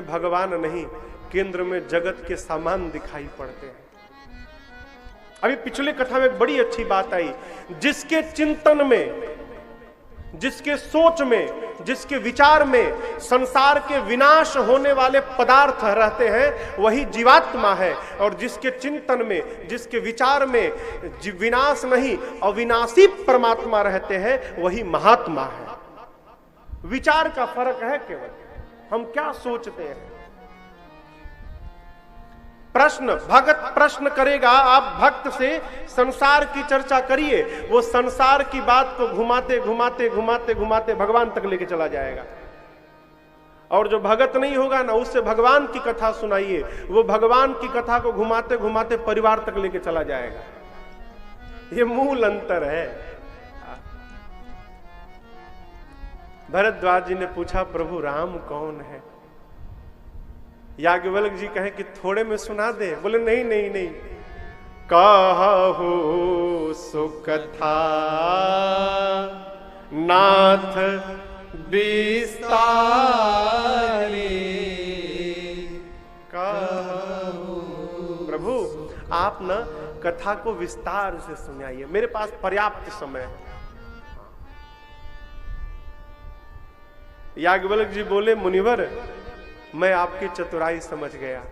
भगवान नहीं, केंद्र में जगत के सामान दिखाई पड़ते हैं। अभी पिछले कथा में एक बड़ी अच्छी बात आई, जिसके चिंतन में, जिसके सोच में, जिसके विचार में संसार के विनाश होने वाले पदार्थ रहते हैं वही जीवात्मा है, और जिसके चिंतन में, जिसके विचार में विनाश नहीं अविनाशी परमात्मा रहते हैं वही महात्मा है। विचार का फर्क है केवल, हम क्या सोचते हैं। प्रश्न, भगत प्रश्न करेगा, आप भक्त से संसार की चर्चा करिए, वो संसार की बात को घुमाते घुमाते घुमाते घुमाते भगवान तक लेके चला जाएगा। और जो भगत नहीं होगा ना, उससे भगवान की कथा सुनाइए, वो भगवान की कथा को घुमाते घुमाते परिवार तक लेके चला जाएगा। ये मूल अंतर है। भरद्वाज जी ने पूछा, प्रभु राम कौन है? याज्ञवल्क जी कहे कि थोड़े में सुना दे। बोले नहीं नहीं नहीं, कहु सुकथा नाथ विस्तारी, कहु। प्रभु आप न कथा को विस्तार से सुनाइए, मेरे पास पर्याप्त समय है। याज्ञवल्क जी बोले, मुनिवर मैं आपकी चतुराई समझ गया,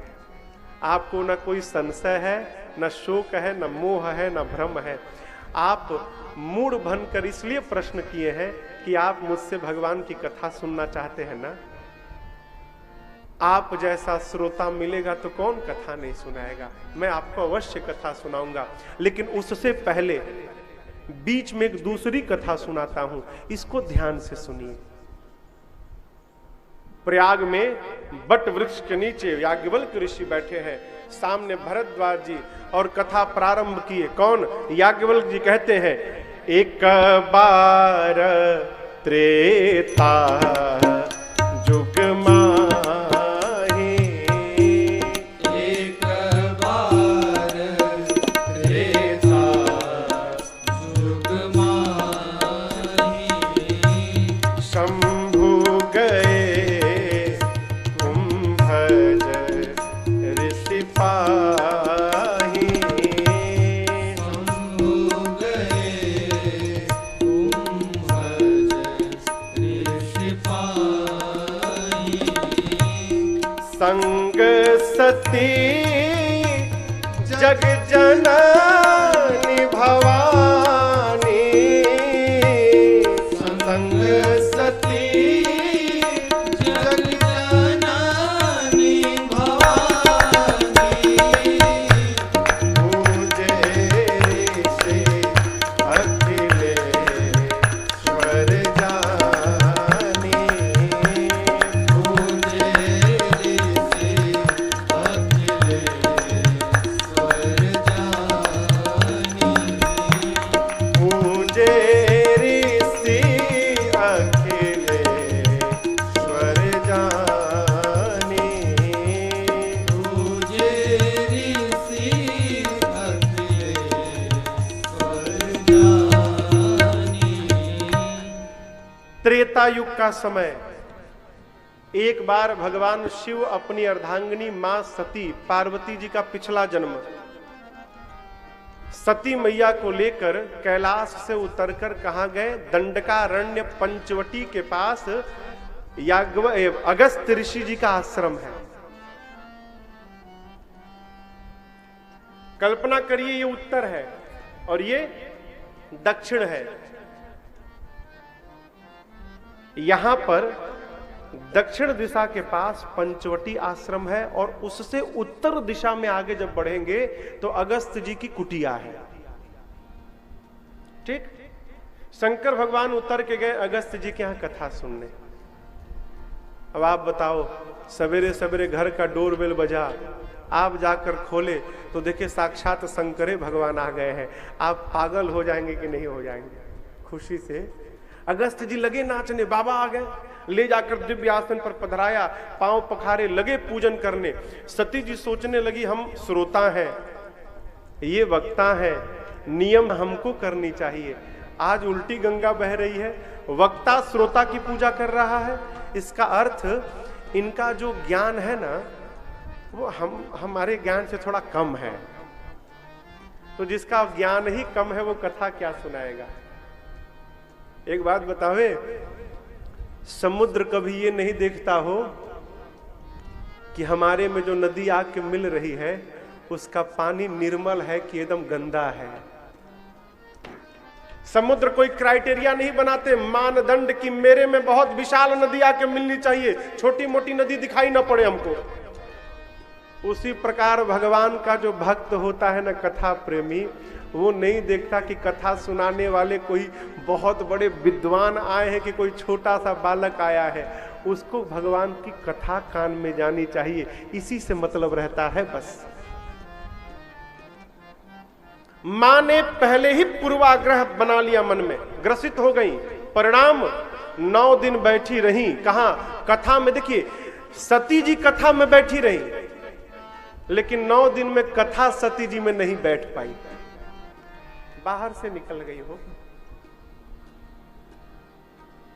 आपको न कोई संशय है, न शोक है, न मोह है, न भ्रम है। आप मूढ़ बनकर इसलिए प्रश्न किए हैं कि आप मुझसे भगवान की कथा सुनना चाहते हैं ना। आप जैसा श्रोता मिलेगा तो कौन कथा नहीं सुनाएगा। मैं आपको अवश्य कथा सुनाऊंगा, लेकिन उससे पहले बीच में एक दूसरी कथा सुनाता हूं, इसको ध्यान से सुनिए। प्रयाग में बट वृक्ष के नीचे याज्ञवल्क ऋषि बैठे हैं, सामने भरद्वाज जी, और कथा प्रारंभ किए। कौन? याज्ञवल्क जी कहते हैं, एक बार त्रेता जुग माही, एक बार त्रेता जुग माही, शंभु गए कुंभज ऋषि पाही, शंभु गए कुंभज ऋषि पाही, संग सती जग जननी भवानी, संग सती जग जननी भवानी, पूजे ऋषि अखिलेश्वर जानी, पूजे ऋषि अखिलेश्वर जानी, पूजे ऋषि अखिलेश्वर जानी, पूजे ऋषि अखिलेश्वर जानी। त्रेता युग का समय, एक बार भगवान शिव अपनी अर्धांगिनी मां सती पार्वती जी का पिछला जन्म सती मैया को लेकर कैलाश से उतरकर कहां गए? दंडकारण्य पंचवटी के पास अगस्त ऋषि जी का आश्रम है। कल्पना करिए, ये उत्तर है और ये दक्षिण है। यहां पर दक्षिण दिशा के पास पंचवटी आश्रम है, और उससे उत्तर दिशा में आगे जब बढ़ेंगे तो अगस्त जी की कुटिया है। ठीक, शंकर भगवान उतर के गए अगस्त जी के यहां कथा सुनने। अब आप बताओ, सवेरे सवेरे घर का डोरबेल बजा, आप जाकर खोले तो देखिए साक्षात शंकरे भगवान आ गए हैं। आप पागल हो जाएंगे कि नहीं हो जाएंगे खुशी से? अगस्त जी लगे नाचने, बाबा आ गए, ले जाकर दिव्य आसन पर पधराया, पांव पखारे, लगे पूजन करने। सती जी सोचने लगी, हम श्रोता हैं, ये वक्ता हैं, नियम हमको करनी चाहिए। आज उल्टी गंगा बह रही है, वक्ता श्रोता की पूजा कर रहा है। इसका अर्थ इनका जो ज्ञान है ना वो हमारे ज्ञान से थोड़ा कम है। तो जिसका ज्ञान ही कम है वो कथा क्या सुनाएगा। एक बात बतावे, समुद्र कभी ये नहीं देखता हो कि हमारे में जो नदी आके मिल रही है उसका पानी निर्मल है कि एकदम गंदा है। समुद्र कोई क्राइटेरिया नहीं बनाते, मानदंड कि मेरे में बहुत विशाल नदी आके मिलनी चाहिए, छोटी मोटी नदी दिखाई ना पड़े हमको। उसी प्रकार भगवान का जो भक्त होता है ना, कथा प्रेमी, वो नहीं देखता कि कथा सुनाने वाले कोई बहुत बड़े विद्वान आए हैं कि कोई छोटा सा बालक आया है। उसको भगवान की कथा कान में जानी चाहिए, इसी से मतलब रहता है बस। मां ने पहले ही पूर्वाग्रह बना लिया, मन में ग्रसित हो गई। परिणाम 9 दिन बैठी रही। कहां? कथा में। देखिए, सती जी कथा में बैठी रही, लेकिन 9 दिन में कथा सती जी में नहीं बैठ पाई, बाहर से निकल गई हो।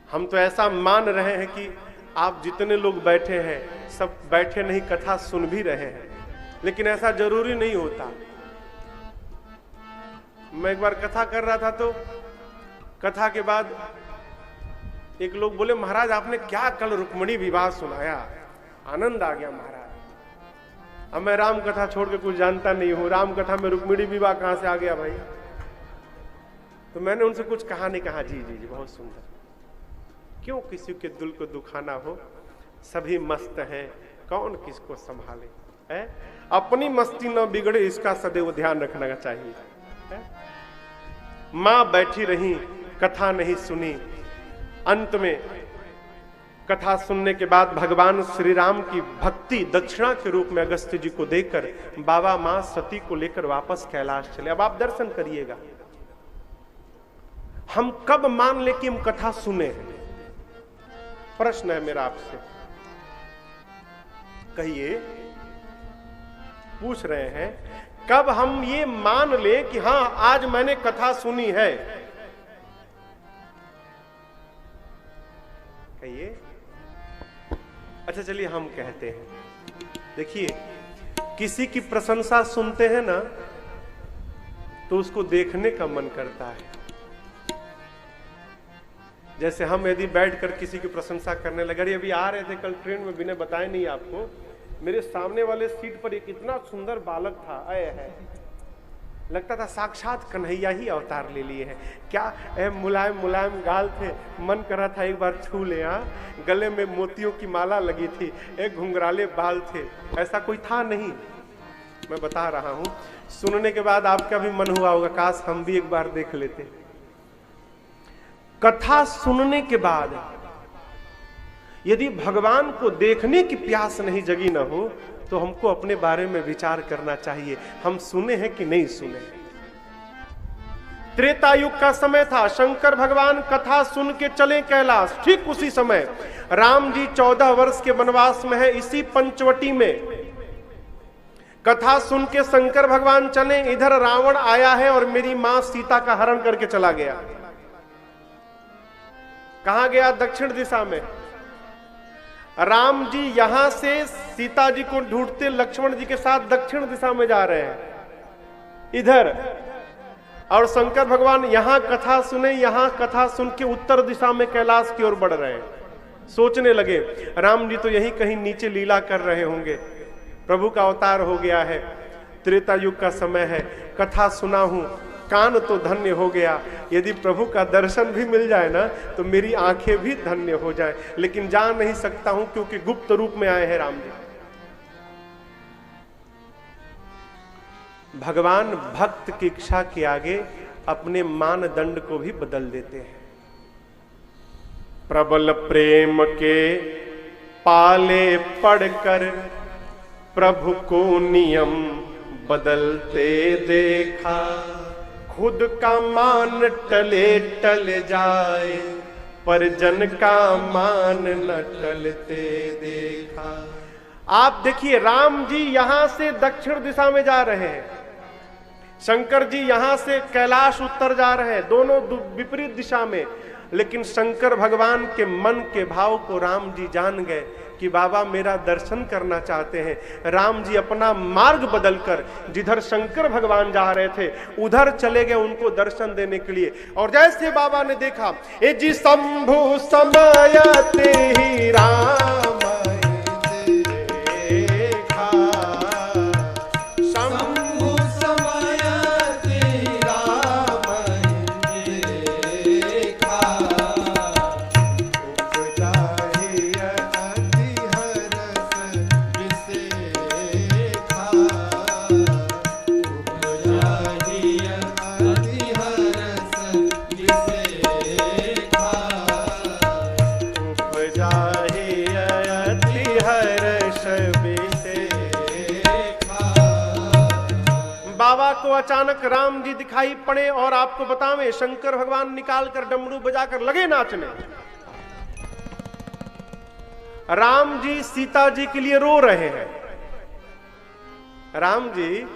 हम तो ऐसा मान रहे हैं कि आप जितने लोग बैठे हैं सब बैठे नहीं, कथा सुन भी रहे हैं, लेकिन ऐसा जरूरी नहीं होता। मैं एक बार कथा कर रहा था तो कथा के बाद एक लोग बोले, महाराज आपने क्या कल रुक्मिणी विवाह सुनाया, आनंद आ गया महाराज। अब मैं राम कथा छोड़ के कुछ जानता नहीं हूं, राम कथा में रुक्मिणी विवाह कहां से आ गया भाई। तो मैंने उनसे कुछ कहा नहीं, कहा जी जी जी बहुत सुंदर। क्यों किसी के दिल को दुखाना हो, सभी मस्त हैं, कौन किसको संभाले है? अपनी मस्ती न बिगड़े, इसका सदैव ध्यान रखना चाहिए है? मां बैठी रही, कथा नहीं सुनी। अंत में कथा सुनने के बाद भगवान श्री राम की भक्ति दक्षिणा के रूप में अगस्त्य जी को देकर बाबा मां सती को लेकर वापस कैलाश चले। अब आप दर्शन करिएगा, हम कब मान ले कि हम कथा सुने? प्रश्न है मेरा आपसे, कहिए। पूछ रहे हैं कब हम ये मान ले कि हां आज मैंने कथा सुनी है? कहिए। अच्छा चलिए हम कहते हैं। देखिए, किसी की प्रशंसा सुनते हैं ना तो उसको देखने का मन करता है। जैसे हम यदि बैठकर किसी की प्रशंसा करने लगे, अभी आ रहे थे कल ट्रेन में, बिना बताए नहीं आपको, मेरे सामने वाले सीट पर एक इतना सुंदर बालक था, आया है, लगता था साक्षात कन्हैया ही अवतार ले लिए हैं। क्या मुलायम मुलायम गाल थे, मन कर रहा था एक बार छू ले। गले में मोतियों की माला लगी थी, एक घुंघराले बाल थे, ऐसा कोई था नहीं। मैं बता रहा हूं, सुनने के बाद आपका भी मन हुआ होगा काश हम भी एक बार देख लेते। कथा सुनने के बाद यदि भगवान को देखने की प्यास नहीं जगी ना हो तो हमको अपने बारे में विचार करना चाहिए, हम सुने हैं कि नहीं सुने। त्रेता युग का समय था, शंकर भगवान कथा सुन के चले कैलाश। ठीक उसी समय राम जी 14 वर्ष के वनवास में है, इसी पंचवटी में कथा सुन के शंकर भगवान चले। इधर रावण आया है और मेरी मां सीता का हरण करके चला गया। कहां गया? दक्षिण दिशा में। राम जी यहां से सीता जी को ढूंढते लक्ष्मण जी के साथ दक्षिण दिशा में जा रहे हैं इधर, और शंकर भगवान यहां कथा सुने, यहां कथा सुन के उत्तर दिशा में कैलाश की ओर बढ़ रहे हैं। सोचने लगे राम जी तो यहीं कहीं नीचे लीला कर रहे होंगे, प्रभु का अवतार हो गया है, त्रेता युग का समय है, कथा सुना हूं, कान तो धन्य हो गया। यदि प्रभु का दर्शन भी मिल जाए ना तो मेरी आंखें भी धन्य हो जाए, लेकिन जा नहीं सकता हूं क्योंकि गुप्त रूप में आए हैं राम जी। भगवान भक्त की इच्छा के आगे अपने मानदंड को भी बदल देते हैं। प्रबल प्रेम के पाले पड़कर प्रभु को नियम बदलते देखा, खुद का मान टले टल जाए पर जन का मान न टलते देखा। आप देखिए राम जी यहां से दक्षिण दिशा में जा रहे हैं, शंकर जी यहां से कैलाश उत्तर जा रहे हैं, दोनों विपरीत दिशा में। लेकिन शंकर भगवान के मन के भाव को राम जी जान गए कि बाबा मेरा दर्शन करना चाहते हैं। राम जी अपना मार्ग बदलकर जिधर शंकर भगवान जा रहे थे उधर चले गए उनको दर्शन देने के लिए। और जैसे बाबा ने देखा, ए जी शंभु समयते ही राम देखा, शंभु समयते राम देखा, उपजाहि अति हरस विसेखा, उपजाहि अति हरस विसेखा, उपजाहि अति हर्ष विसेखा। बाबा को अचानक राम जी दिखाई पड़े और आपको बतावें शंकर भगवान निकाल कर डमरू बजाकर लगे नाचने। राम जी सीता जी के लिए रो रहे हैं। राम जी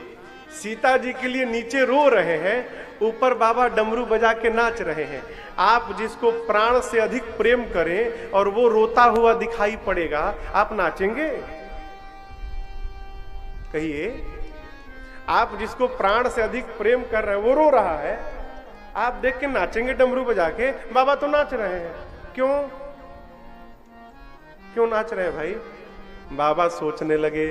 सीता जी के लिए नीचे रो रहे हैं, ऊपर बाबा डमरू बजा के नाच रहे हैं। आप जिसको प्राण से अधिक प्रेम करें और वो रोता हुआ दिखाई पड़ेगा, आप नाचेंगे? कहिए, आप जिसको प्राण से अधिक प्रेम कर रहे हैं वो रो रहा है, आप देख के नाचेंगे डमरू बजा के? बाबा तो नाच रहे हैं। क्यों क्यों नाच रहे हैं भाई? बाबा सोचने लगे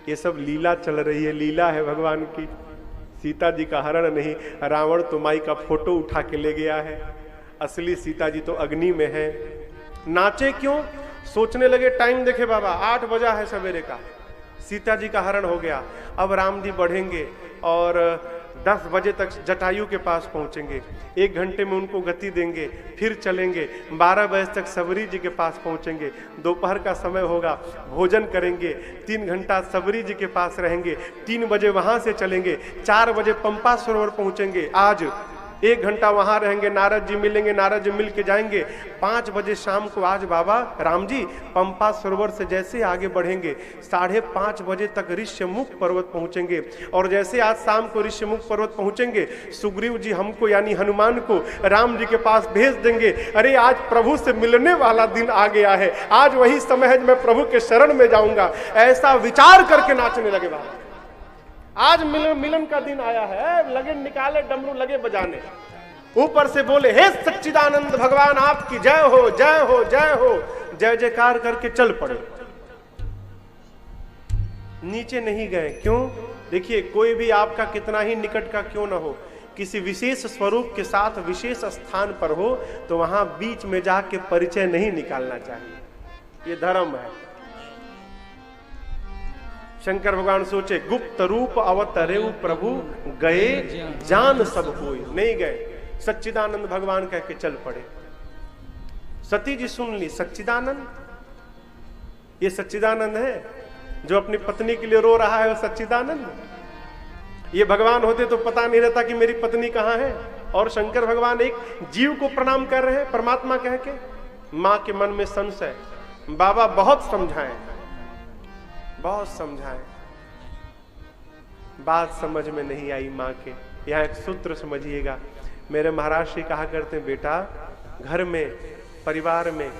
ये सब लीला चल रही है, लीला है भगवान की। सीता जी का हरण नहीं, रावण तो माई का फोटो उठा के ले गया है, असली सीता जी तो अग्नि में है। नाचे क्यों? सोचने लगे, टाइम देखे बाबा 8 बजा है सवेरे का, सीता जी का हरण हो गया। अब राम जी बढ़ेंगे और 10 बजे तक जटायु के पास पहुंचेंगे, 1 घंटे में उनको गति देंगे, फिर चलेंगे, 12 बजे तक सबरी जी के पास पहुंचेंगे, दोपहर का समय होगा, भोजन करेंगे, 3 घंटा सबरी जी के पास रहेंगे, 3 बजे वहां से चलेंगे, 4 बजे पंपा सरोवर पहुंचेंगे, आज 1 घंटा वहां रहेंगे, नारद जी मिलेंगे, नारद जी मिल के जाएंगे, 5 बजे शाम को आज बाबा राम जी पंपा सरोवर से जैसे आगे बढ़ेंगे 5:30 बजे तक ऋष्यमुख पर्वत पहुंचेंगे। और जैसे आज शाम को ऋष्यमुख पर्वत पहुंचेंगे, सुग्रीव जी हमको यानी हनुमान को राम जी के पास भेज देंगे, अरे आज प्रभु से मिलने वाला दिन आ गया है, आज वही समय है मैं प्रभु के शरण में जाऊंगा। ऐसा विचार करके नाचने लगे बाबा। आज मिलन का दिन आया है, लगे निकाले डमरू लगे बजाने, ऊपर से बोले हे सच्चिदानंद भगवान आपकी जय हो जय हो जय हो, जय जयकार करके चल पड़े। नीचे नहीं गए। क्यों? देखिए, कोई भी आपका कितना ही निकट का क्यों ना हो, किसी विशेष स्वरूप के साथ विशेष स्थान पर हो तो वहां बीच में जाके परिचय नहीं निकालना चाहिए, ये धर्म है। शंकर भगवान सोचे गुप्त रूप अवतरे प्रभु गए जान सब होई, नहीं गए, सच्चिदानंद भगवान कह के चल पड़े। सती जी सुन ली, सच्चिदानंद, ये सच्चिदानंद है जो अपनी पत्नी के लिए रो रहा है, वो सच्चिदानंद? ये भगवान होते तो पता नहीं रहता कि मेरी पत्नी कहां है। और शंकर भगवान एक जीव को प्रणाम कर रहे हैं परमात्मा कह के। मां के मन में संशय, बाबा बहुत समझाएं, बहुत समझाएं, बात समझ में नहीं आई मां के। यहां एक सूत्र समझिएगा, मेरे महाराज श्री कहा करते हैं, बेटा घर में परिवार में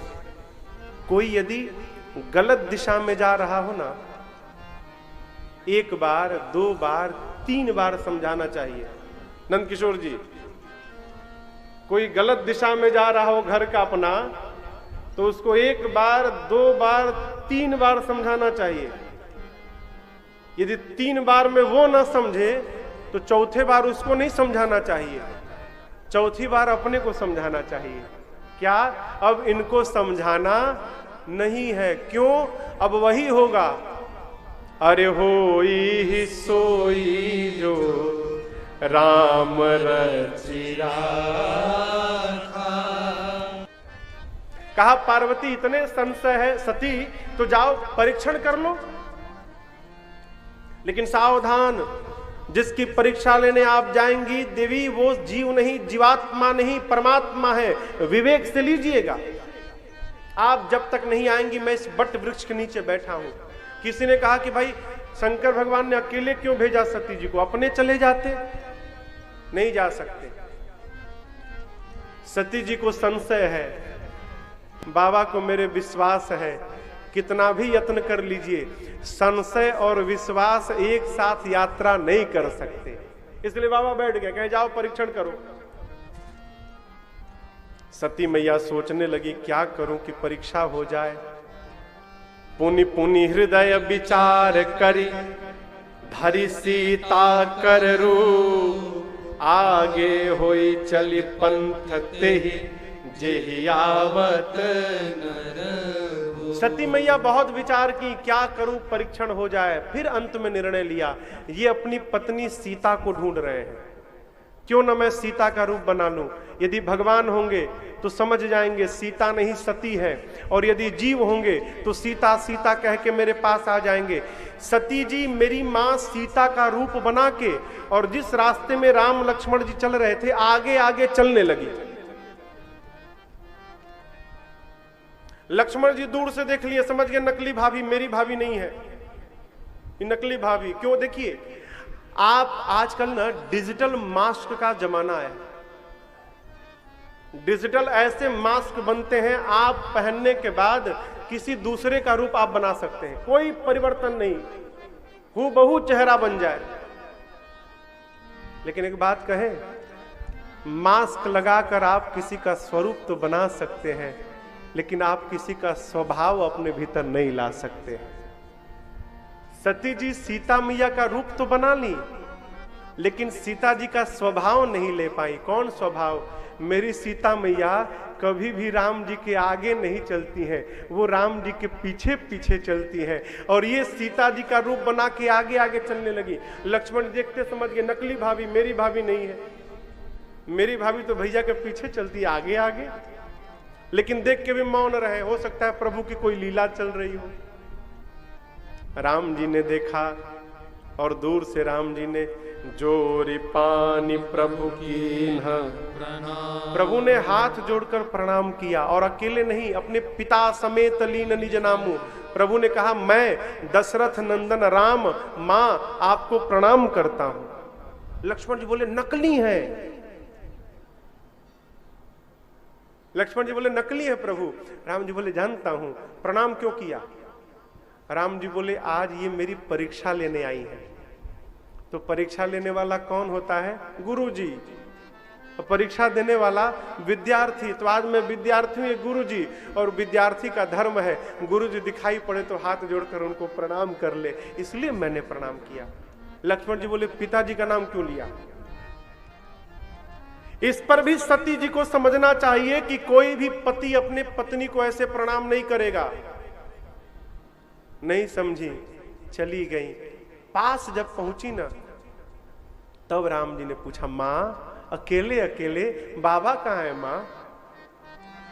कोई यदि गलत दिशा में जा रहा हो ना, 1 बार 2 बार 3 बार समझाना चाहिए। नंद किशोर जी, कोई गलत दिशा में जा रहा हो घर का अपना, तो उसको 1 बार 2 बार 3 बार समझाना चाहिए। यदि 3 बार में वो ना समझे तो चौथे बार उसको नहीं समझाना चाहिए, चौथी बार अपने को समझाना चाहिए। क्या? अब इनको समझाना नहीं है। क्यों? अब वही होगा, अरे होई ही सोई जो राम रचिया। कहा पार्वती इतने संशय है सती, तो जाओ परीक्षण कर लो। लेकिन सावधान, जिसकी परीक्षा लेने आप जाएंगी देवी, वो जीव नहीं, जीवात्मा नहीं, परमात्मा है, विवेक से लीजिएगा। आप जब तक नहीं आएंगी, मैं इस बट वृक्ष के नीचे बैठा हूं। किसी ने कहा कि भाई शंकर भगवान ने अकेले क्यों भेजा सती जी को, अपने चले जाते। नहीं जा सकते। सती जी को संशय है, बाबा को मेरे विश्वास है कितना भी यत्न कर लीजिए, संशय और विश्वास एक साथ यात्रा नहीं कर सकते। इसलिए बाबा बैठ गए, कहे जाओ परीक्षण करो। सती मैया सोचने लगी क्या करूं कि परीक्षा हो जाए। पुनि पुनि हृदय विचार करी, धरि सीता कर रूप, आगे होई चली पंथ तेहि, जेहि आवत नर। सती मैया बहुत विचार की, क्या करूं परीक्षण हो जाए। फिर अंत में निर्णय लिया, ये अपनी पत्नी सीता को ढूंढ रहे हैं, क्यों ना मैं सीता का रूप बना लूं। यदि भगवान होंगे तो समझ जाएंगे सीता नहीं सती है, और यदि जीव होंगे तो सीता सीता कह के मेरे पास आ जाएंगे। सती जी मेरी मां सीता का रूप बना के, और जिस रास्ते में राम लक्ष्मण जी चल रहे थे आगे आगे चलने लगी। लक्ष्मण जी दूर से देख लिए, समझ गए नकली भाभी, मेरी भाभी नहीं है, ये नकली भाभी। क्यों? देखिए आप आजकल ना डिजिटल मास्क का जमाना है, डिजिटल ऐसे मास्क बनते हैं आप पहनने के बाद किसी दूसरे का रूप आप बना सकते हैं, कोई परिवर्तन नहीं, हूबहू चेहरा बन जाए। लेकिन एक बात कहें, मास्क लगाकर आप किसी का स्वरूप तो बना सकते हैं, लेकिन आप किसी का स्वभाव अपने भीतर नहीं ला सकते हैं। सती जी सीता मैया का रूप तो बना ली, लेकिन सीता जी का स्वभाव नहीं ले पाई। कौन स्वभाव? मेरी सीता मैया कभी भी राम जी के आगे नहीं चलती हैं, वो राम जी के पीछे पीछे चलती हैं। और ये सीता जी का रूप बना के आगे आगे चलने लगी। लक्ष्मण देखते समझ गए नकली भाभी, मेरी भाभी नहीं है, मेरी भाभी तो भैया के पीछे चलती है आगे आगे। लेकिन देख के भी मौन रहे, हो सकता है प्रभु की कोई लीला चल रही हो। राम जी ने देखा और दूर से राम जी ने जोरी पानी प्रभु कीन्ह, प्रभु ने हाथ जोड़कर प्रणाम किया, और अकेले नहीं अपने पिता समेत लीन निज नामु। प्रभु ने कहा मैं दशरथ नंदन राम मां आपको प्रणाम करता हूं। लक्ष्मण जी बोले नकली है, लक्ष्मण जी बोले नकली है प्रभु। राम जी बोले जानता हूं, प्रणाम क्यों किया? राम जी बोले आज ये मेरी परीक्षा लेने आई है। तो परीक्षा लेने वाला कौन होता है? गुरु जी। परीक्षा देने वाला विद्यार्थी। तो आज मैं विद्यार्थी हूं, गुरु जी, और विद्यार्थी का धर्म है गुरु जी दिखाई पड़े तो हाथ जोड़कर उनको प्रणाम कर ले, इसलिए मैंने प्रणाम किया। लक्ष्मण जी बोले पिताजी का नाम क्यों लिया? इस पर भी सती जी को समझना चाहिए कि कोई भी पति अपने पत्नी को ऐसे प्रणाम नहीं करेगा। नहीं समझी, चली गई। पास जब पहुंची ना, तब राम जी ने पूछा मां अकेले अकेले बाबा कहां है? मां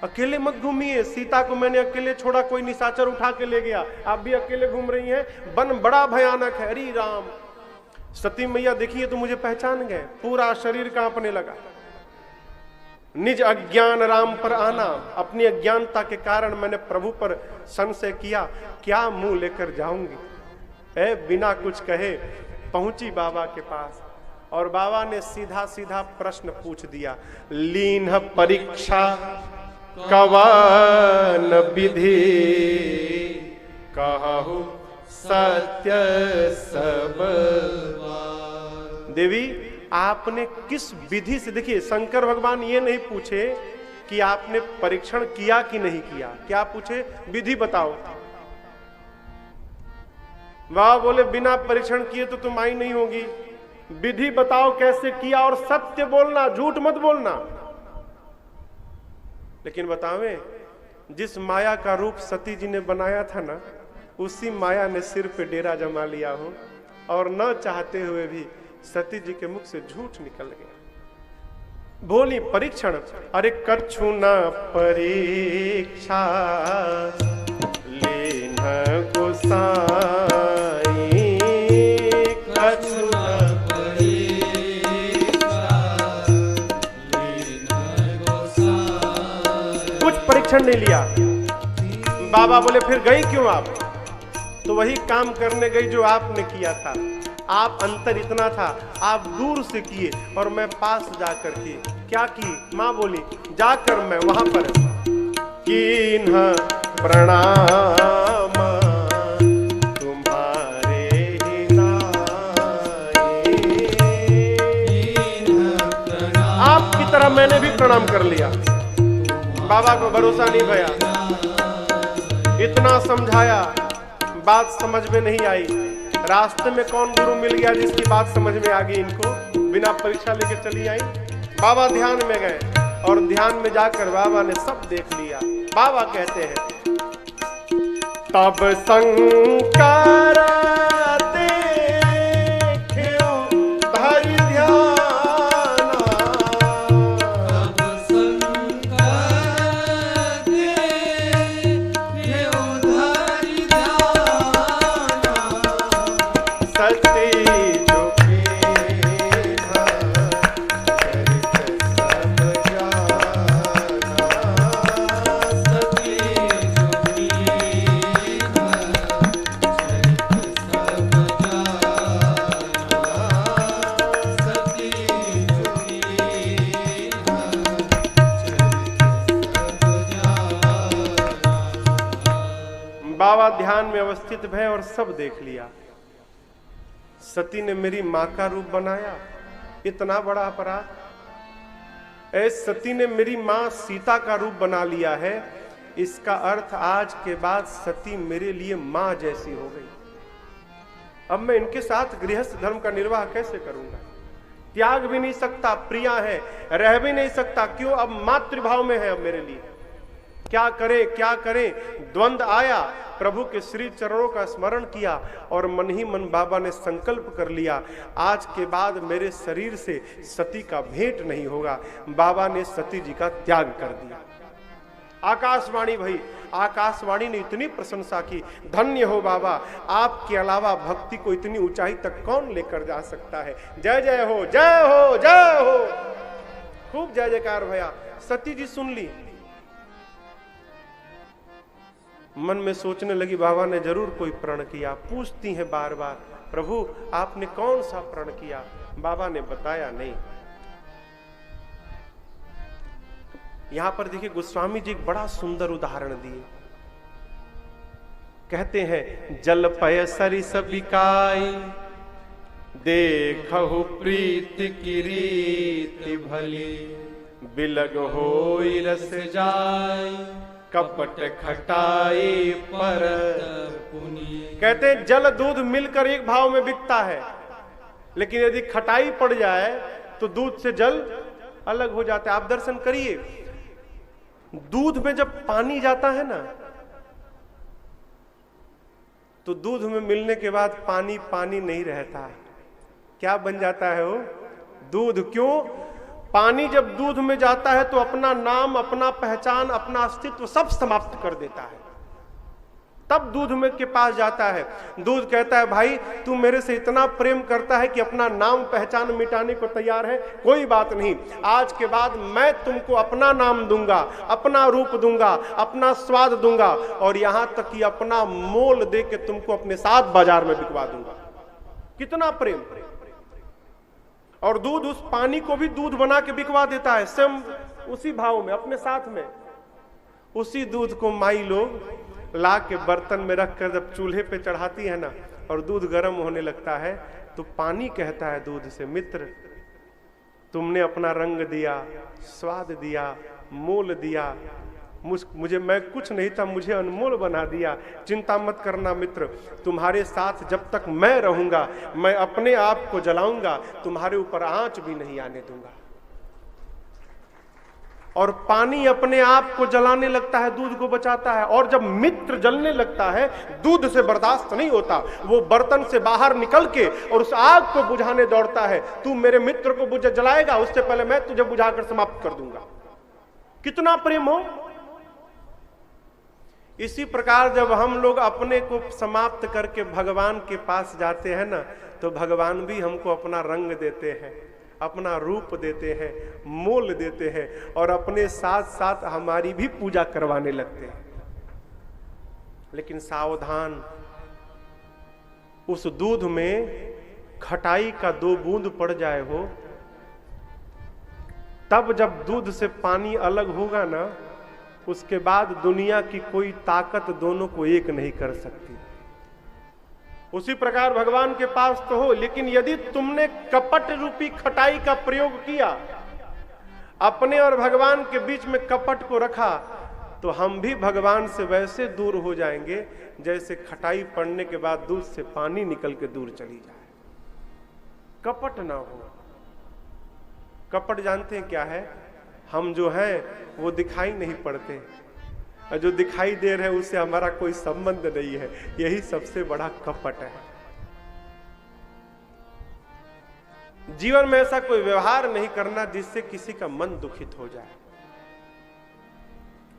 अकेले मत घूमिए, सीता को मैंने अकेले छोड़ा, कोई निशाचर उठा के ले गया, आप भी अकेले घूम रही हैं, वन बड़ा भयानक है। अरे राम, सती मैया देखिए तो मुझे पहचान गए, पूरा शरीर कांपने लगा। निज अज्ञान राम पर आना, अपनी अज्ञानता के कारण मैंने प्रभु पर संशय किया, क्या मुंह लेकर जाऊंगी। बिना कुछ कहे पहुंची बाबा के पास, और बाबा ने सीधा सीधा प्रश्न पूछ दिया, लीन परीक्षा कवन विधि, कहु सत्य सब। देवी आपने किस विधि से, देखिए शंकर भगवान ये नहीं पूछे कि आपने परीक्षण किया कि नहीं किया, क्या पूछे? विधि बताओ। वाह, बोले बिना परीक्षण किए तो तुम आई नहीं होगी, विधि बताओ कैसे किया, और सत्य बोलना, झूठ मत बोलना। लेकिन बतावे, जिस माया का रूप सती जी ने बनाया था ना, उसी माया ने सिर पे डेरा जमा लिया हो, और न चाहते हुए भी सती जी के मुख से झूठ निकल गया। बोली परीक्षण, अरे कछु न परीक्षा लेन गोसाई, कछु न परीक्षा लेन गोसाई। कुछ परीक्षण नहीं लिया। बाबा बोले फिर गई क्यों आप? तो वही काम करने गई जो आपने किया था। आप अंतर इतना था, आप दूर से किए और मैं पास जाकर की। क्या की? मां बोली जाकर मैं वहां पर कीन्ह प्रणाम तुम्हारा मैंने भी प्रणाम कर लिया। बाबा को भरोसा नहीं भया, इतना समझाया, बात समझ में नहीं आई। रास्ते में कौन गुरु मिल गया जिसकी बात समझ में आ गई इनको, बिना परीक्षा लेके चली आई। बाबा ध्यान में गए और ध्यान में जाकर बाबा ने सब देख लिया। बाबा कहते हैं तब शंकर देख्यो धरि ध्याना, तब शंकर देख्यो धरि ध्याना, सती झुके बाबा ध्यान में अवस्थित भय और सब देख लिया। सती ने मेरी मां का रूप बनाया, इतना बड़ा अपराध। ऐस सती ने मेरी मां सीता का रूप बना लिया है, इसका अर्थ आज के बाद सती मेरे लिए मां जैसी हो गई। अब मैं इनके साथ गृहस्थ धर्म का निर्वाह कैसे करूंगा? त्याग भी नहीं सकता, प्रिया है, रह भी नहीं सकता। क्यों? अब मातृभाव में है अब मेरे लिए। क्या करें क्या करें, द्वंद आया। प्रभु के श्री चरणों का स्मरण किया और मन ही मन बाबा ने संकल्प कर लिया, आज के बाद मेरे शरीर से सती का भेंट नहीं होगा। बाबा ने सती जी का त्याग कर दिया। आकाशवाणी भई, आकाशवाणी ने इतनी प्रशंसा की, धन्य हो बाबा, आपके अलावा भक्ति को इतनी ऊंचाई तक कौन लेकर जा सकता है। जय जय हो, जय हो, जय हो। खूब जय जयकार भया। सती जी सुन ली, मन में सोचने लगी बाबा ने जरूर कोई प्रण किया। पूछती है बार बार, प्रभु आपने कौन सा प्रण किया? बाबा ने बताया नहीं। यहां पर देखिए गोस्वामी जी एक बड़ा सुंदर उदाहरण दिए। कहते हैं जल पय सरिस बिकाई, देखहु प्रीत की रीति भली, बिलग होई रस जाई, कपट खटाई पर पुनी। कहते हैं जल दूध मिलकर एक भाव में बिकता है, लेकिन यदि खटाई पड़ जाए तो दूध से जल अलग हो जाता है। आप दर्शन करिए, दूध में जब पानी जाता है ना, तो दूध में मिलने के बाद पानी पानी नहीं रहता, क्या बन जाता है वो? दूध। क्यों? पानी जब दूध में जाता है तो अपना नाम, अपना पहचान, अपना अस्तित्व सब समाप्त कर देता है, तब दूध में के पास जाता है। दूध कहता है भाई तू मेरे से इतना प्रेम करता है कि अपना नाम पहचान मिटाने को तैयार है, कोई बात नहीं, आज के बाद मैं तुमको अपना नाम दूंगा, अपना रूप दूंगा, अपना स्वाद दूंगा, और यहां तक कि अपना मोल दे के तुमको अपने साथ बाजार में बिकवा दूंगा। कितना प्रेम! और दूध उस पानी को भी दूध बना के बिकवा देता है, स्वयं उसी भाव में, अपने साथ में। उसी दूध को माई लोग ला के बर्तन में रखकर जब चूल्हे पे चढ़ाती है ना, और दूध गर्म होने लगता है, तो पानी कहता है दूध से, मित्र तुमने अपना रंग दिया, स्वाद दिया, मोल दिया, मुझे, मैं कुछ नहीं था, मुझे अनमोल बना दिया। चिंता मत करना मित्र, तुम्हारे साथ जब तक मैं रहूंगा, मैं अपने आप को जलाऊंगा, तुम्हारे ऊपर आंच भी नहीं आने दूंगा। और पानी अपने आप को जलाने लगता है, दूध को बचाता है। और जब मित्र जलने लगता है, दूध से बर्दाश्त नहीं होता, वो बर्तन से बाहर निकल के और उस आग को बुझाने दौड़ता है। तू मेरे मित्र को बुझ जलाएगा, उससे पहले मैं तुझे बुझाकर समाप्त कर दूंगा। कितना प्रेम हो! इसी प्रकार जब हम लोग अपने को समाप्त करके भगवान के पास जाते हैं ना, तो भगवान भी हमको अपना रंग देते हैं, अपना रूप देते हैं, मोल देते हैं, और अपने साथ साथ हमारी भी पूजा करवाने लगते हैं। लेकिन सावधान, उस दूध में खटाई का 2 बूंद पड़ जाए हो, तब जब दूध से पानी अलग होगा ना, उसके बाद दुनिया की कोई ताकत दोनों को एक नहीं कर सकती। उसी प्रकार भगवान के पास तो हो, लेकिन यदि तुमने कपट रूपी खटाई का प्रयोग किया, अपने और भगवान के बीच में कपट को रखा तो हम भी भगवान से वैसे दूर हो जाएंगे जैसे खटाई पड़ने के बाद दूध से पानी निकल के दूर चली जाए। कपट ना हो। कपट जानते हैं क्या है? हम जो हैं वो दिखाई नहीं पड़ते, और जो दिखाई दे रहे हैं उससे हमारा कोई संबंध नहीं है। यही सबसे बड़ा कपट है। जीवन में ऐसा कोई व्यवहार नहीं करना जिससे किसी का मन दुखित हो जाए।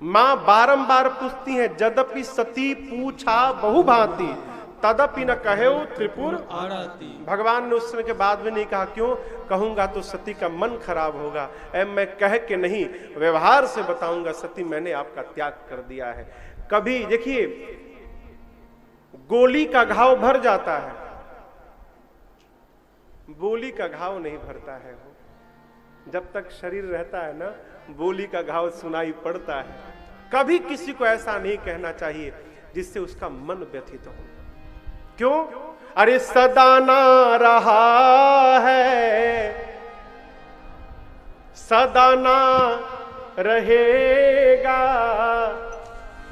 मां बारंबार पूछती है, यद्यपि सती पूछा बहुभांति तदपि न कहे त्रिपुर आरती। भगवान ने उस समय के बाद भी नहीं कहा। क्यों? कहूंगा तो सती का मन खराब होगा। मैं कह के नहीं, व्यवहार से बताऊंगा, सती मैंने आपका त्याग कर दिया है। कभी देखिए, गोली का घाव भर जाता है, बोली का घाव नहीं भरता है। जब तक शरीर रहता है ना, बोली का घाव सुनाई पड़ता है। कभी किसी को ऐसा नहीं कहना चाहिए जिससे उसका मन व्यथित हो। क्यों? अरे सदा ना रहा है, सदा ना रहेगा,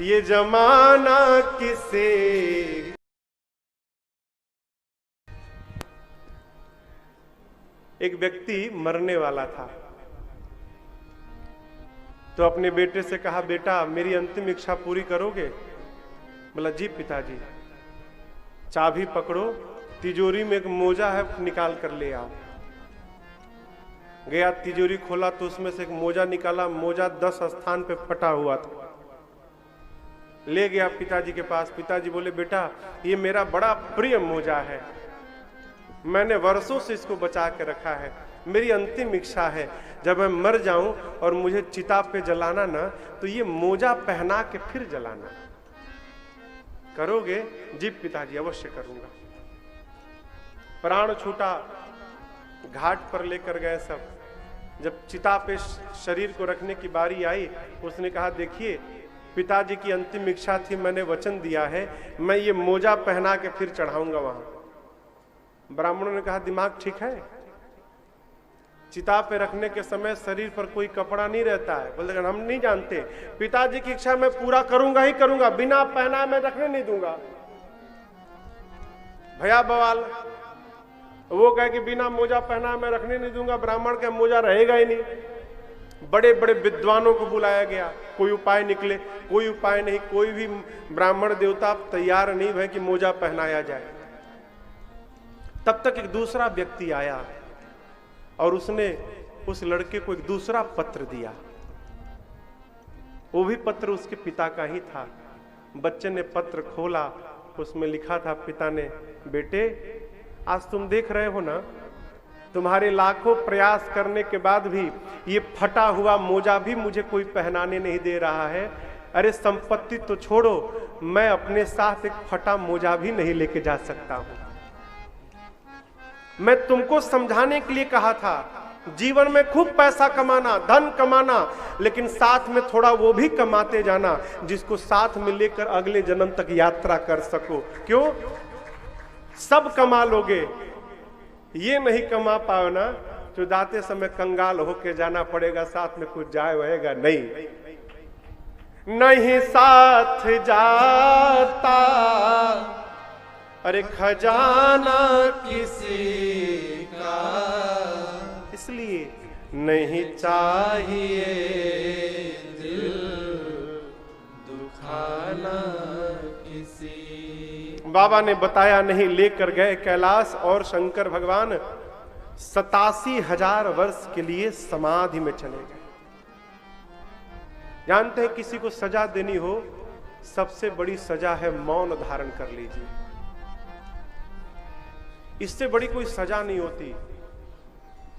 ये जमाना किसे। एक व्यक्ति मरने वाला था तो अपने बेटे से कहा, बेटा मेरी अंतिम इच्छा पूरी करोगे? बोला, जी पिताजी। चाबी पकड़ो, तिजोरी में एक मोजा है, निकाल कर ले आओ। गया, तिजोरी खोला तो उसमें से एक मोजा निकाला। मोजा 10 स्थान पे फटा हुआ था। ले गया पिताजी के पास। पिताजी बोले, बेटा ये मेरा बड़ा प्रिय मोजा है, मैंने वर्षों से इसको बचा के रखा है। मेरी अंतिम इच्छा है, जब मैं मर जाऊं और मुझे चिता पे जलाना ना, तो ये मोजा पहना के फिर जलाना। करोगे? जी पिताजी, अवश्य करूंगा। प्राण छूटा, घाट पर लेकर गए सब। जब चिता पे शरीर को रखने की बारी आई, उसने कहा, देखिए पिताजी की अंतिम इच्छा थी, मैंने वचन दिया है, मैं ये मोजा पहना के फिर चढ़ाऊंगा वहां। ब्राह्मणों ने कहा, दिमाग ठीक है? चिता पे रखने के समय शरीर पर कोई कपड़ा नहीं रहता है। बोले, हम नहीं जानते, पिताजी की इच्छा मैं पूरा करूंगा ही करूंगा, बिना पहना मैं रखने नहीं दूंगा। भैया बवाल, वो कहे कि बिना मोजा पहना मैं रखने नहीं दूंगा, ब्राह्मण का मोजा रहेगा ही नहीं। बड़े बड़े विद्वानों को बुलाया गया, कोई उपाय निकले, कोई उपाय नहीं। कोई भी ब्राह्मण देवता तैयार नहीं हुए कि मोजा पहनाया जाए। तब तक एक दूसरा व्यक्ति आया और उसने उस लड़के को एक दूसरा पत्र दिया। वो भी पत्र उसके पिता का ही था। बच्चे ने पत्र खोला, उसमें लिखा था पिता ने, बेटे आज तुम देख रहे हो ना, तुम्हारे लाखों प्रयास करने के बाद भी ये फटा हुआ मोजा भी मुझे कोई पहनाने नहीं दे रहा है। अरे संपत्ति तो छोड़ो, मैं अपने साथ एक फटा मोजा भी नहीं लेके जा सकता हूं। मैं तुमको समझाने के लिए कहा था, जीवन में खूब पैसा कमाना, धन कमाना, लेकिन साथ में थोड़ा वो भी कमाते जाना जिसको साथ में लेकर अगले जन्म तक यात्रा कर सको। क्यों? सब कमा लोगे, ये नहीं कमा पाओ ना, तो जाते समय कंगाल होके जाना पड़ेगा, साथ में कुछ जाए रहेगा नहीं। नहीं साथ जाता अरे खजाना किसी का, इसलिए नहीं चाहिए दिल दुखाना किसी। बाबा ने बताया नहीं, लेकर गए कैलाश और शंकर भगवान 87,000 वर्ष के लिए समाधि में चले गए। जानते हैं, किसी को सजा देनी हो, सबसे बड़ी सजा है मौन धारण कर लीजिए। इससे बड़ी कोई सजा नहीं होती।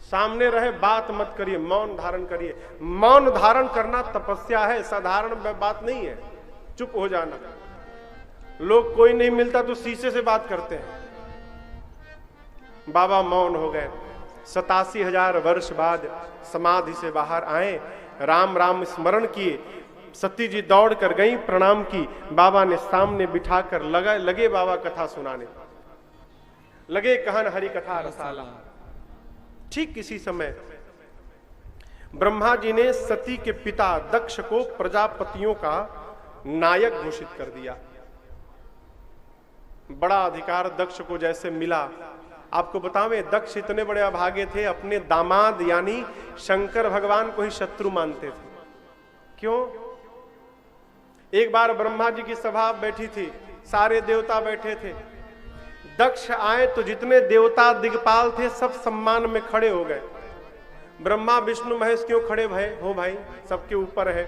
सामने रहे बात मत करिए, मौन धारण करिए। मौन धारण करना तपस्या है, साधारण बात नहीं है। चुप हो जाना। लोग कोई नहीं मिलता तो शीशे से बात करते हैं। बाबा मौन हो गए। 87,000 वर्ष बाद समाधि से बाहर आए, राम राम स्मरण किए। सती जी दौड़ कर गई, प्रणाम की। बाबा ने सामने बिठाकर लगे बाबा कथा सुनाने, लगे कहन हरि कथा रसाला। ठीक इसी समय ब्रह्मा जी ने सती के पिता दक्ष को प्रजापतियों का नायक घोषित कर दिया। बड़ा अधिकार दक्ष को जैसे मिला। आपको बतावें, दक्ष इतने बड़े अभागे थे, अपने दामाद यानी शंकर भगवान को ही शत्रु मानते थे। क्यों? एक बार ब्रह्मा जी की सभा बैठी थी, सारे देवता बैठे थे। दक्ष आए तो जितने देवता दिग्पाल थे सब सम्मान में खड़े हो गए। ब्रह्मा विष्णु महेश क्यों खड़े भय हो भाई, सबके ऊपर है।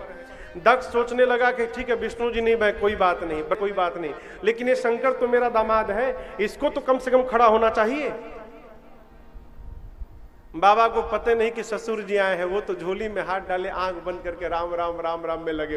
दक्ष सोचने लगा कि ठीक है विष्णु जी नहीं भाई, कोई बात नहीं, कोई बात नहीं, लेकिन ये शंकर तो मेरा दामाद है, इसको तो कम से कम खड़ा होना चाहिए। बाबा को पता नहीं कि ससुर जी आए हैं, वो तो झोली में हाथ डाले, आंख बंद करके राम राम राम राम में लगे।